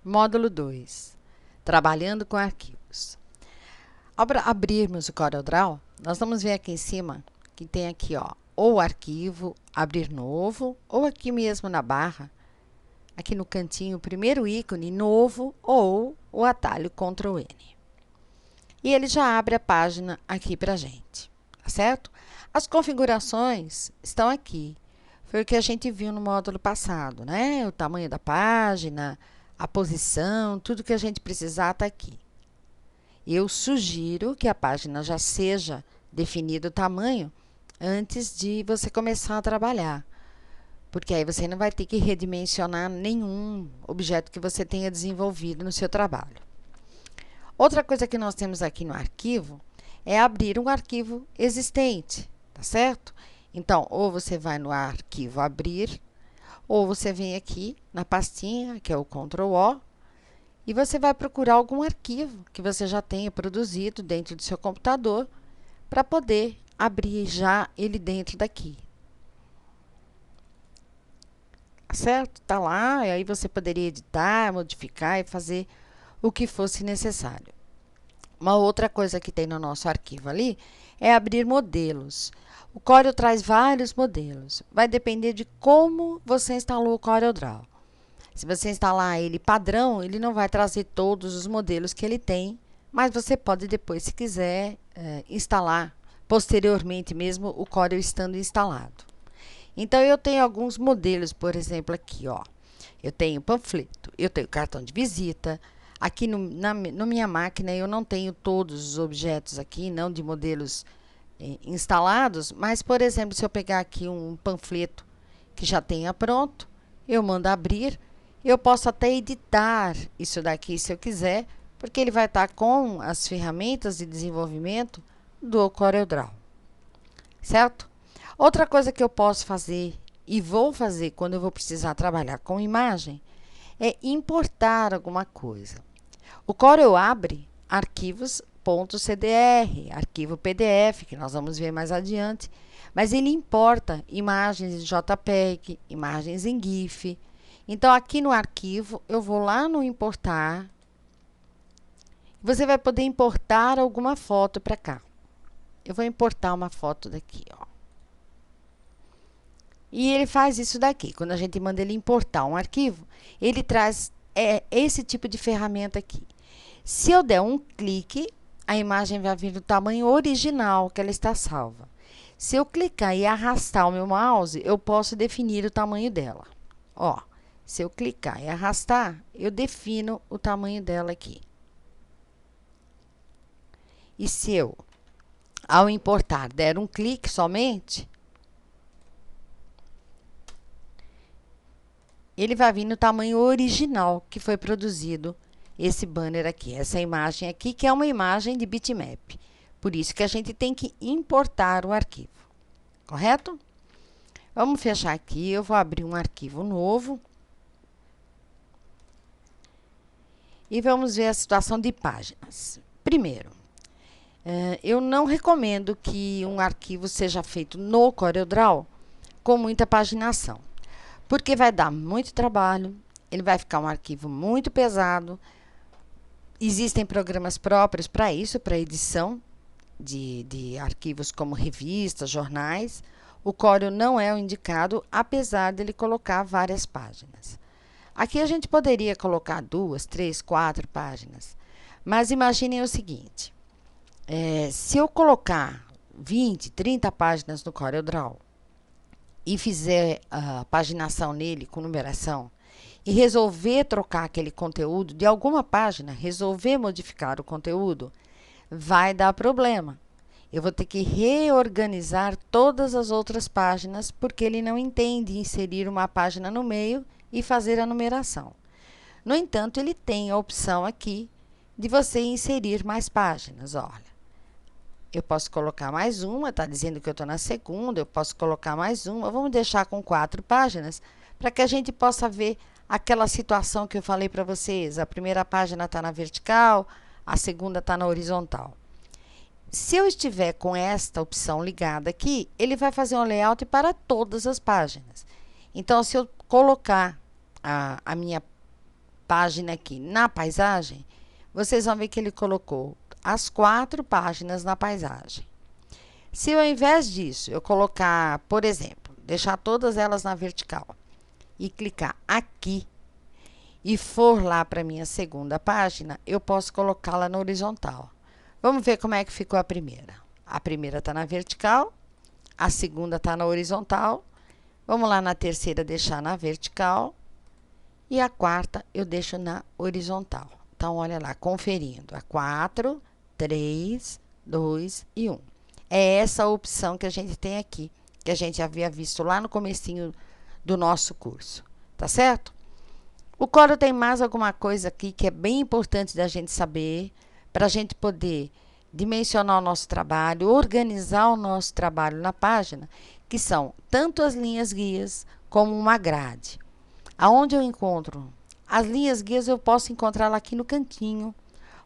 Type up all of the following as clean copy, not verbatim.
Módulo 2. Trabalhando com arquivos. Ao abrirmos o CorelDRAW, nós vamos ver aqui em cima que tem aqui, ó, ou arquivo, abrir novo, ou aqui mesmo na barra, aqui no cantinho, o primeiro ícone, novo, ou o atalho Ctrl+N. E ele já abre a página aqui pra gente, tá certo? As configurações estão aqui. Foi o que a gente viu no módulo passado, né? O tamanho da página, a posição, tudo que a gente precisar está aqui. Eu sugiro que a página já seja definido o tamanho antes de você começar a trabalhar, porque aí você não vai ter que redimensionar nenhum objeto que você tenha desenvolvido no seu trabalho. Outra coisa que nós temos aqui no arquivo é abrir um arquivo existente, tá certo? Então, ou você vai no arquivo abrir, ou você vem aqui na pastinha, que é o Ctrl+O, e você vai procurar algum arquivo que você já tenha produzido dentro do seu computador para poder abrir já ele dentro daqui. Certo? Tá lá, e aí você poderia editar, modificar e fazer o que fosse necessário. Uma outra coisa que tem no nosso arquivo ali é abrir modelos. O Corel traz vários modelos. Vai depender de como você instalou o CorelDRAW. Se você instalar ele padrão, ele não vai trazer todos os modelos que ele tem, mas você pode depois, se quiser, instalar posteriormente mesmo o Corel estando instalado. Então, eu tenho alguns modelos, por exemplo, aqui, ó. Eu tenho panfleto, eu tenho cartão de visita. Aqui na minha máquina eu não tenho todos os objetos aqui, não de modelos instalados, mas, por exemplo, se eu pegar aqui um panfleto que já tenha pronto, eu mando abrir, eu posso até editar isso daqui se eu quiser, porque ele vai estar com as ferramentas de desenvolvimento do CorelDRAW, certo? Outra coisa que eu posso fazer e vou fazer quando eu vou precisar trabalhar com imagem é importar alguma coisa. O Corel abre arquivos .cdr, arquivo PDF, que nós vamos ver mais adiante, mas ele importa imagens em JPEG, imagens em GIF. Então, aqui no arquivo, eu vou lá no importar, você vai poder importar alguma foto para cá. Eu vou importar uma foto daqui, ó. E ele faz isso daqui. Quando a gente manda ele importar um arquivo, ele traz esse tipo de ferramenta aqui. Se eu der um clique, a imagem vai vir do tamanho original que ela está salva. Se eu clicar e arrastar o meu mouse, eu posso definir o tamanho dela. Ó, se eu clicar e arrastar, eu defino o tamanho dela aqui. E se eu, ao importar, der um clique somente, ele vai vir no tamanho original que foi produzido esse banner aqui, essa imagem aqui, que é uma imagem de bitmap. Por isso que a gente tem que importar o arquivo, correto? Vamos fechar aqui, eu vou abrir um arquivo novo. E vamos ver a situação de páginas. Primeiro, eu não recomendo que um arquivo seja feito no CorelDRAW com muita paginação, porque vai dar muito trabalho, ele vai ficar um arquivo muito pesado. Existem programas próprios para isso, para edição de arquivos como revistas, jornais. O Corel não é o indicado, apesar dele colocar várias páginas. Aqui a gente poderia colocar 2, 3, 4 páginas. Mas imaginem o seguinte, se eu colocar 20, 30 páginas no CorelDRAW e fizer a paginação nele com numeração, e resolver trocar aquele conteúdo de alguma página, resolver modificar o conteúdo, vai dar problema. Eu vou ter que reorganizar todas as outras páginas, porque ele não entende inserir uma página no meio e fazer a numeração. No entanto, ele tem a opção aqui de você inserir mais páginas. Olha, eu posso colocar mais uma, está dizendo que eu estou na segunda, eu posso colocar mais uma, vamos deixar com 4 páginas, para que a gente possa ver aquela situação que eu falei para vocês. A primeira página está na vertical, a segunda está na horizontal. Se eu estiver com esta opção ligada aqui, ele vai fazer um layout para todas as páginas. Então, se eu colocar a minha página aqui na paisagem, vocês vão ver que ele colocou as 4 páginas na paisagem. Se eu, ao invés disso, eu colocar, por exemplo, deixar todas elas na vertical e clicar aqui e for lá para a minha segunda página, eu posso colocá-la na horizontal. Vamos ver como é que ficou a primeira. A primeira está na vertical, a segunda está na horizontal. Vamos lá na terceira deixar na vertical e a quarta eu deixo na horizontal. Então, olha lá, conferindo. A 4, 3, 2 e 1. É essa a opção que a gente tem aqui, que a gente havia visto lá no comecinho do nosso curso, tá certo? O Corel tem mais alguma coisa aqui que é bem importante da gente saber, para a gente poder dimensionar o nosso trabalho, organizar o nosso trabalho na página, que são tanto as linhas guias como uma grade. Aonde eu encontro? As linhas guias eu posso encontrá-la aqui no cantinho,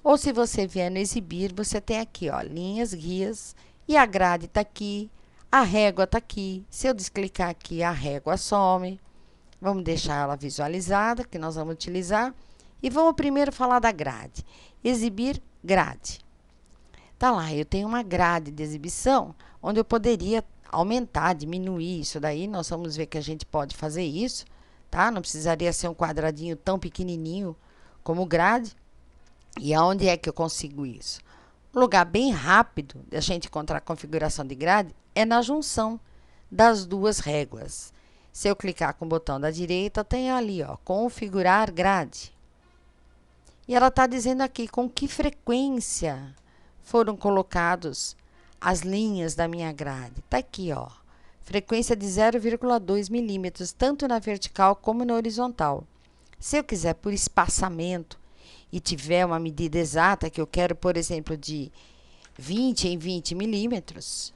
ou se você vier no exibir, você tem aqui, ó, linhas guias, e a grade está aqui, a régua está aqui. Se eu desclicar aqui, a régua some. Vamos deixar ela visualizada, que nós vamos utilizar. E vamos primeiro falar da grade. Exibir grade. Tá lá, eu tenho uma grade de exibição, onde eu poderia aumentar, diminuir isso daí. Nós vamos ver que a gente pode fazer isso, tá? Não precisaria ser um quadradinho tão pequenininho como grade. E aonde é que eu consigo isso? Um lugar bem rápido de a gente encontrar a configuração de grade é na junção das duas réguas. Se eu clicar com o botão da direita, tem ali, ó, configurar grade. E ela está dizendo aqui com que frequência foram colocados as linhas da minha grade. Está aqui, ó, frequência de 0,2 milímetros, tanto na vertical como na horizontal. Se eu quiser por espaçamento e tiver uma medida exata, que eu quero, por exemplo, de 20 em 20 milímetros,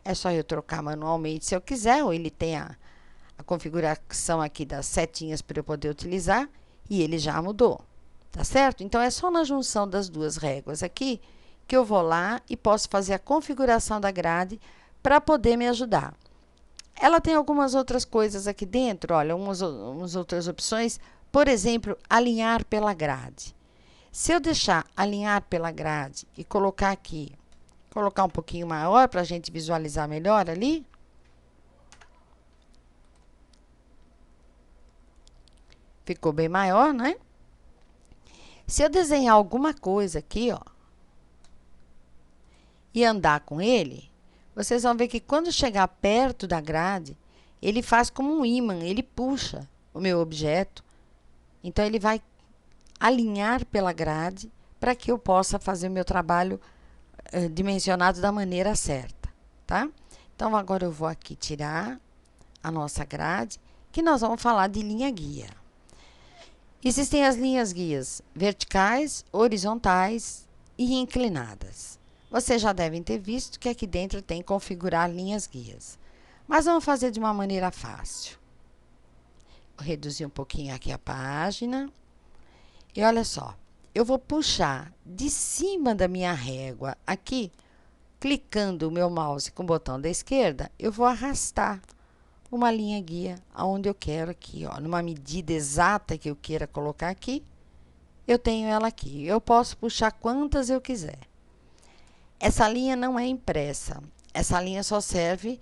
é só eu trocar manualmente se eu quiser, ou ele tem a configuração aqui das setinhas para eu poder utilizar, e ele já mudou, tá certo? Então, é só na junção das duas réguas aqui que eu vou lá e posso fazer a configuração da grade para poder me ajudar. Ela tem algumas outras coisas aqui dentro, olha, umas outras opções. Por exemplo, alinhar pela grade. Se eu deixar alinhar pela grade e colocar aqui, colocar um pouquinho maior para a gente visualizar melhor ali. Ficou bem maior, né? Se eu desenhar alguma coisa aqui, ó, e andar com ele, vocês vão ver que quando chegar perto da grade, ele faz como um ímã, ele puxa o meu objeto. Então, ele vai alinhar pela grade para que eu possa fazer o meu trabalho dimensionado da maneira certa, tá? Então, agora eu vou aqui tirar a nossa grade, que nós vamos falar de linha guia. Existem as linhas guias verticais, horizontais e inclinadas. Vocês já devem ter visto que aqui dentro tem configurar linhas guias. Mas vamos fazer de uma maneira fácil. Vou reduzir um pouquinho aqui a página. E olha só, eu vou puxar de cima da minha régua aqui, clicando o meu mouse com o botão da esquerda, eu vou arrastar uma linha guia aonde eu quero aqui, ó, numa medida exata que eu queira colocar aqui, eu tenho ela aqui. Eu posso puxar quantas eu quiser. Essa linha não é impressa. Essa linha só serve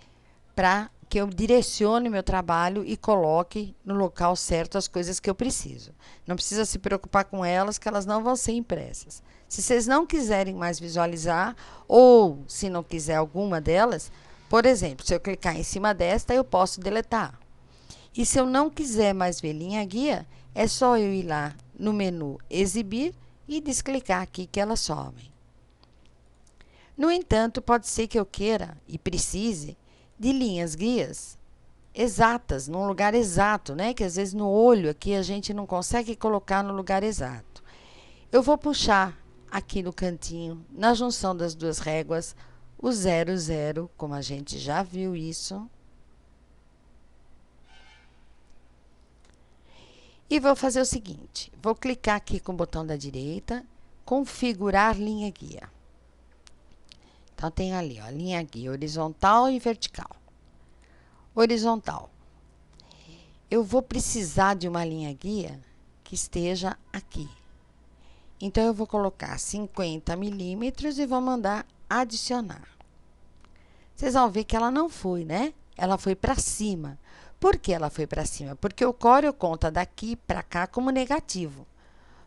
para que eu direcione meu trabalho e coloque no local certo as coisas que eu preciso. Não precisa se preocupar com elas, que elas não vão ser impressas. Se vocês não quiserem mais visualizar, ou se não quiser alguma delas, por exemplo, se eu clicar em cima desta, eu posso deletar. E se eu não quiser mais ver linha guia, é só eu ir lá no menu Exibir e desclicar aqui que elas somem. No entanto, pode ser que eu queira e precise de linhas guias exatas, num lugar exato, né? Que às vezes no olho aqui a gente não consegue colocar no lugar exato. Eu vou puxar aqui no cantinho, na junção das duas réguas, o 0, 0, como a gente já viu isso. E vou fazer o seguinte, vou clicar aqui com o botão da direita, configurar linha guia. Então, tem ali, ó, linha guia horizontal e vertical. Horizontal. eu vou precisar de uma linha guia que esteja aqui. Então, eu vou colocar 50 milímetros e vou mandar adicionar. Vocês vão ver que ela não foi, né? Ela foi para cima. Por que ela foi para cima? Porque o Corel conta daqui para cá como negativo.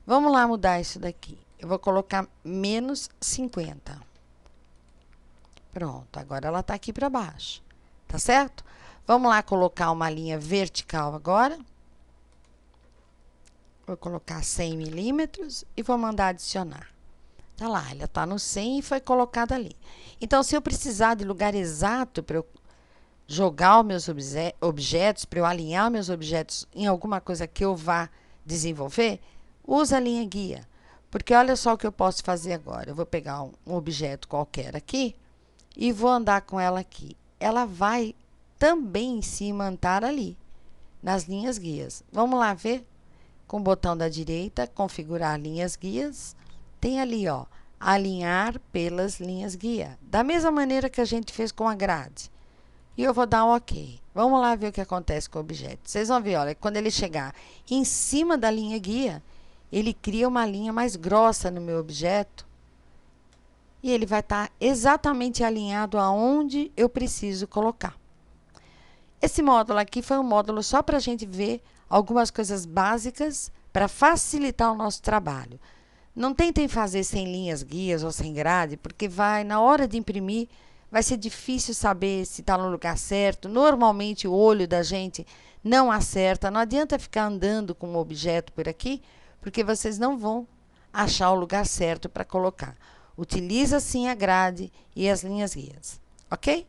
Vamos lá mudar isso daqui. Eu vou colocar menos 50. Pronto, agora ela está aqui para baixo. Tá certo? Vamos lá colocar uma linha vertical agora. Vou colocar 100 milímetros e vou mandar adicionar. Tá lá, ela está no 100 e foi colocada ali. Então, se eu precisar de lugar exato para eu jogar os meus objetos, para eu alinhar meus objetos em alguma coisa que eu vá desenvolver, usa a linha guia. Porque olha só o que eu posso fazer agora. Eu vou pegar um objeto qualquer aqui e vou andar com ela aqui. Ela vai também se imantar ali, nas linhas guias. Vamos lá ver? Com o botão da direita, configurar linhas guias. Tem ali, ó, alinhar pelas linhas guia. Da mesma maneira que a gente fez com a grade. E eu vou dar um OK. Vamos lá ver o que acontece com o objeto. Vocês vão ver, olha, quando ele chegar em cima da linha guia, ele cria uma linha mais grossa no meu objeto. E ele vai estar exatamente alinhado aonde eu preciso colocar. Esse módulo aqui foi um módulo só para a gente ver algumas coisas básicas para facilitar o nosso trabalho. Não tentem fazer sem linhas guias ou sem grade, porque na hora de imprimir, vai ser difícil saber se está no lugar certo. Normalmente, o olho da gente não acerta. Não adianta ficar andando com um objeto por aqui, porque vocês não vão achar o lugar certo para colocar. Utiliza, sim, a grade e as linhas guias. Ok?